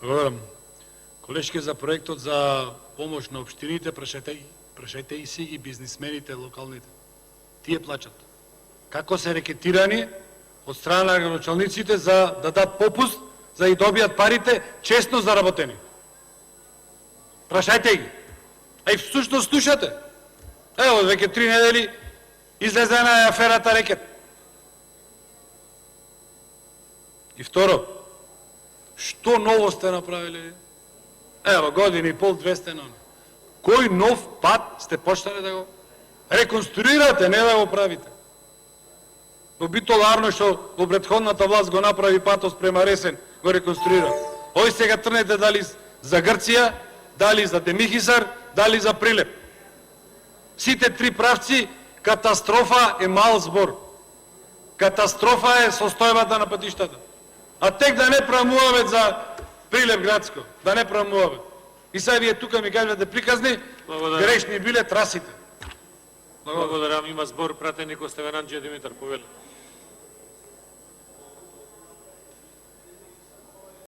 Благодарам. Колешке, за проектот за помош на општините, прашајте и си и бизнисмените локалните. Тие плачат. Како се рекетирани од страна на градоначалниците за да дадат попуст, за да и добијат парите честно заработени. Прашајте ги. А и всушност слушате. Ево, веќе 3 недели излезе на аферата рекет. И второ, што ново сте направили? Ево, година и пол, 2 сте на. Кој нов пат сте почнали да го реконструирате, не да го правите? Но битоларно што во претходната власт го направи патот према Ресен, го реконструира. Ој сега трнете дали за Грција, дали за Демихисар, дали за Прилеп. Сите 3 правци, катастрофа е мал збор. Катастрофа е состојбата на патиштата. А тек да не прамуваме за Прилеп градско, да не прамуваме. И сега вие тука ми кажете приказни, грешни биле трасите. Благодарам. Има збор пратеник Стевен Анџија Димитар, повели.